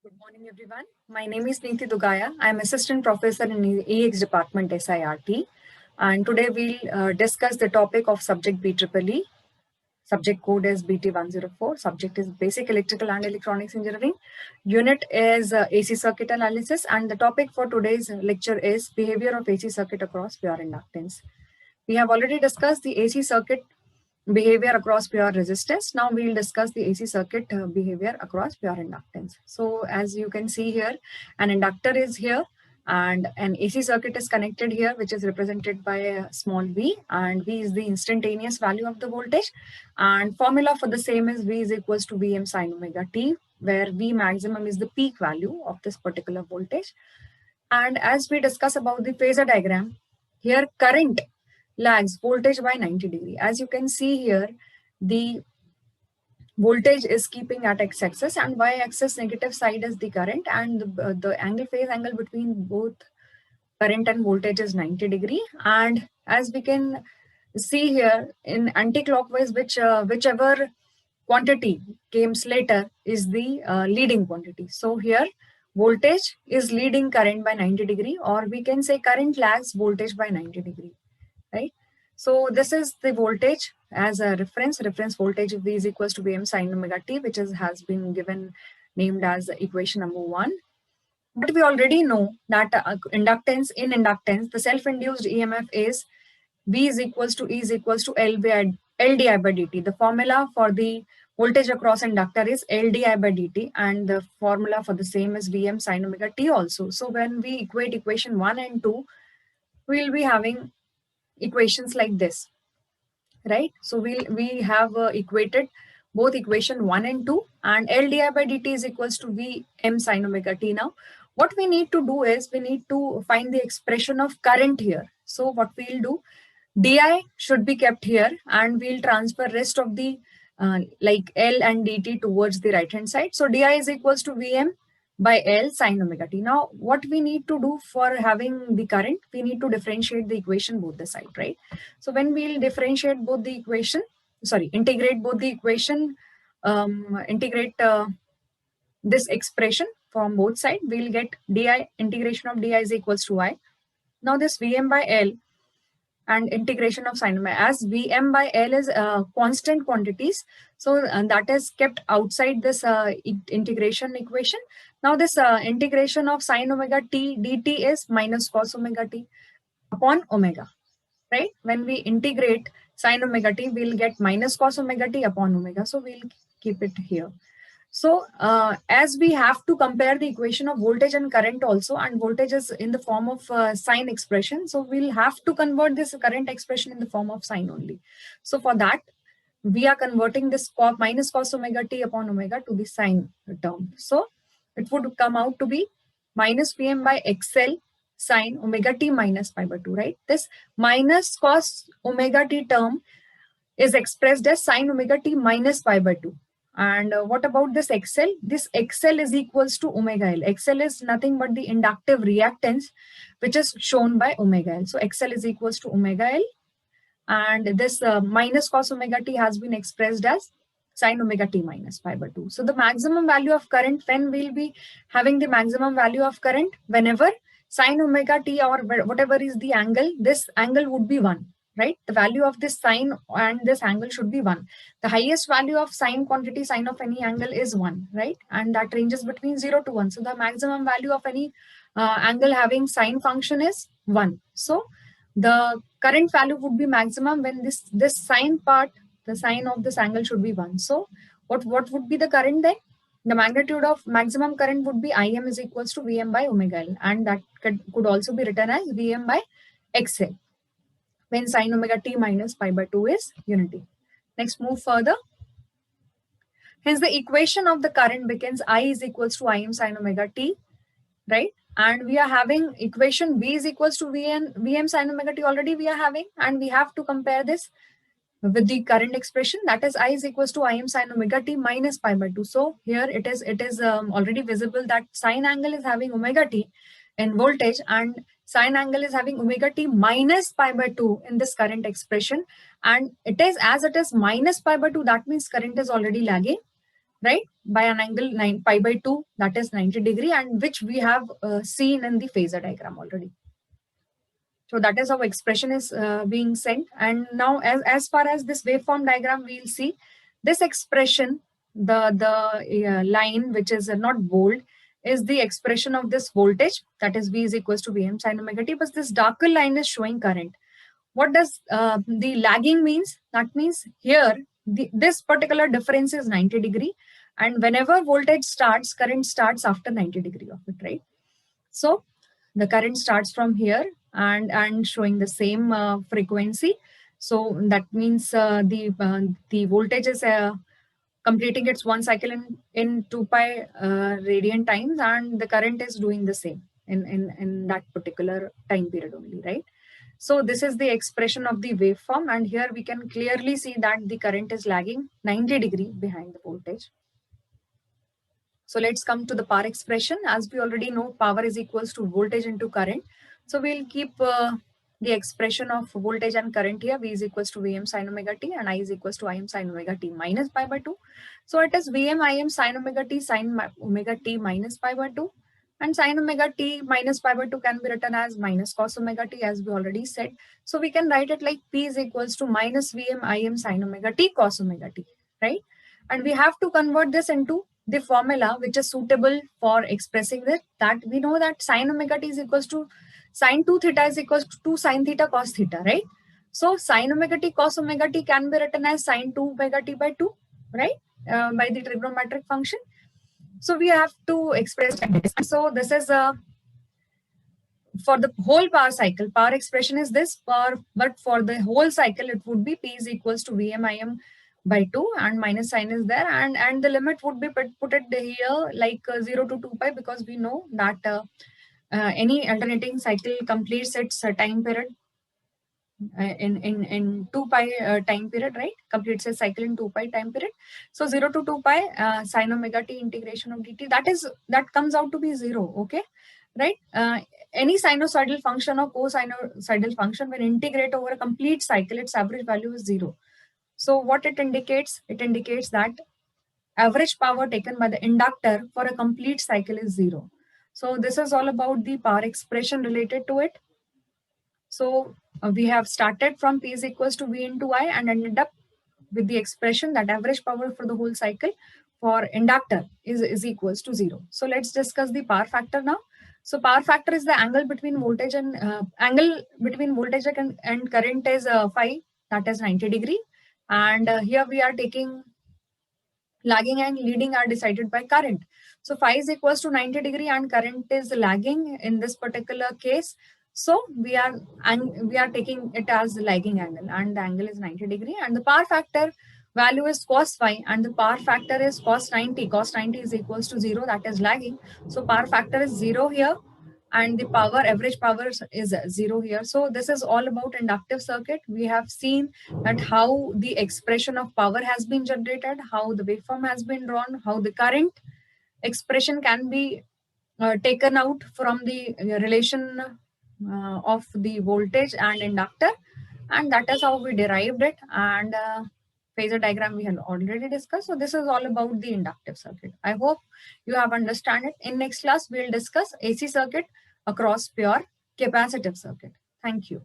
Good morning, everyone. My name is Neeti Dugaya. I am Assistant Professor in EX Department SIRT. And today we'll discuss the topic of subject BEEE. Subject code is BT104. Subject is Basic Electrical and Electronics Engineering. Unit is AC circuit analysis. And the topic for today's lecture is behavior of AC circuit across pure inductance. We have already discussed the AC circuit behavior across pure resistance. Now we will discuss the AC circuit behavior across pure inductance. So as you can see here, an inductor is here and an AC circuit is connected here, which is represented by a small v, and v is the instantaneous value of the voltage, and formula for the same is v is equals to Vm sin omega t, where v maximum is the peak value of this particular voltage. And as we discuss about the phasor diagram, here current lags voltage by 90 degree. As you can see here, the voltage is keeping at x-axis and y-axis negative side is the current, and the angle phase angle between both current and voltage is 90 degree. And as we can see here in anti-clockwise, whichever quantity comes later is the leading quantity. So here voltage is leading current by 90 degree, or we can say current lags voltage by 90 degree, right? So this is the voltage as a reference voltage V is equals to Vm sin omega t, which has been given named as equation number 1. But we already know that inductance, the self-induced EMF is V is equals to E is equals to L di by dt. The formula for the voltage across inductor is L di by dt, and the formula for the same is Vm sin omega t also. So when we equate equation 1 and 2, we'll be having equations like this, right? So we have equated both equation 1 and 2, and L di by dt is equals to Vm sin omega t. Now what we need to do is we need to find the expression of current here. So what we'll do, di should be kept here, and we'll transfer rest of the like L and dt towards the right hand side. So di is equals to Vm by L sin omega t. Now what we need to do for having the current, we need to differentiate the equation both the side, right? So when we'll differentiate both the equation, integrate both the equation, integrate this expression from both sides, we'll get di, integration of di is equals to I. Now this Vm by L and integration of sin omega, as Vm by L is constant quantities, so that is kept outside this integration equation. Now this integration of sin omega t dt is minus cos omega t upon omega, right? When we integrate sin omega t, we'll get minus cos omega t upon omega, so we'll keep it here. So as we have to compare the equation of voltage and current also, and voltage is in the form of sine expression, so we'll have to convert this current expression in the form of sine only. So for that, we are converting this minus cos omega t upon omega to the sine term. So it would come out to be minus Vm by xl sine omega t minus pi by 2, right? This minus cos omega t term is expressed as sine omega t minus pi by 2. And what about this XL? This XL is equals to omega L. XL is nothing but the inductive reactance, which is shown by omega L. So XL is equals to omega L. And this minus cos omega t has been expressed as sine omega t minus pi by 2. So the maximum value of current, when we'll be having the maximum value of current, whenever sine omega t or whatever is the angle, this angle would be 1. Right? The value of this sine and this angle should be 1. The highest value of sine quantity, sine of any angle is 1, right? And that ranges between 0 to 1. So the maximum value of any angle having sine function is 1. So the current value would be maximum when this sine part, the sine of this angle should be 1. So what would be the current then? The magnitude of maximum current would be Im is equals to Vm by omega L, and that could also be written as Vm by xl, when sine omega t minus pi by 2 is unity. Next, move further. Hence, the equation of the current becomes I is equals to Im sine omega t, right? And we are having equation V is equals to Vm sine omega t already we are having, and we have to compare this with the current expression, that is I is equals to Im sine omega t minus pi by 2. So here it is already visible that sine angle is having omega t in voltage, and sine angle is having omega t minus pi by 2 in this current expression. And it is, as it is minus pi by 2, that means current is already lagging, right? By an angle pi by 2, that is 90 degree, and which we have seen in the phasor diagram already. So that is how expression is being sent. And now as far as this waveform diagram, we'll see this expression, the line which is not bold, is the expression of this voltage, that is V is equals to Vm sin omega t, but this darker line is showing current. What does the lagging means? That means here, this particular difference is 90 degree. And whenever voltage starts, current starts after 90 degree of it, right? So the current starts from here and showing the same frequency. So that means the voltage is completing its one cycle in 2 pi radian times, and the current is doing the same in that particular time period only, right? So this is the expression of the waveform, and here we can clearly see that the current is lagging 90 degree behind the voltage. So let's come to the power expression. As we already know, power is equals to voltage into current. So we'll keep the expression of voltage and current here. V is equals to Vm sin omega t, and I is equals to Im sin omega t minus pi by 2. So it is Vm Im sin omega t omega t minus pi by 2. And sin omega t minus pi by 2 can be written as minus cos omega t, as we already said. So we can write it like P is equals to minus Vm Im sin omega t cos omega t, right? And we have to convert this into the formula which is suitable for expressing that we know that sin omega t is equals to sin 2 theta is equals to sin theta cos theta, right? So sin omega t cos omega t can be written as sin 2 omega t by 2, right? By the trigonometric function. So we have to express this. So this is for the whole power cycle, power expression is this, but for the whole cycle, it would be P is equals to Vm Im by 2, and minus sign is there, and the limit would be put it here like 0 to 2 pi, because we know that any alternating cycle completes its time period in 2 pi time period, right? Completes a cycle in 2 pi time period. So 0 to 2 pi sin omega t integration of dt, that comes out to be 0, okay, right? Any sinusoidal function or cosinusoidal function, when integrate over a complete cycle, its average value is 0. So what it indicates? It indicates that average power taken by the inductor for a complete cycle is 0. So this is all about the power expression related to it. So we have started from P is equals to V into I and ended up with the expression that average power for the whole cycle for inductor is equals to 0. So let's discuss the power factor now. So power factor is the angle between voltage and current is phi, that is 90 degree. And here we are taking lagging and leading are decided by current. So phi is equals to 90 degree and current is lagging in this particular case. So we are taking it as the lagging angle, and the angle is 90 degree, and the power factor value is cos phi, and the power factor is cos 90. Cos 90 is equals to 0, that is lagging. So power factor is 0 here, and the average power is 0 here. So this is all about inductive circuit. We have seen that how the expression of power has been generated, how the waveform has been drawn, how the current expression can be taken out from the relation of the voltage and inductor, and that is how we derived it. And phasor diagram we have already discussed. So this is all about the inductive circuit. I hope you have understand it. In next class, we'll discuss AC circuit across pure capacitive circuit. Thank you.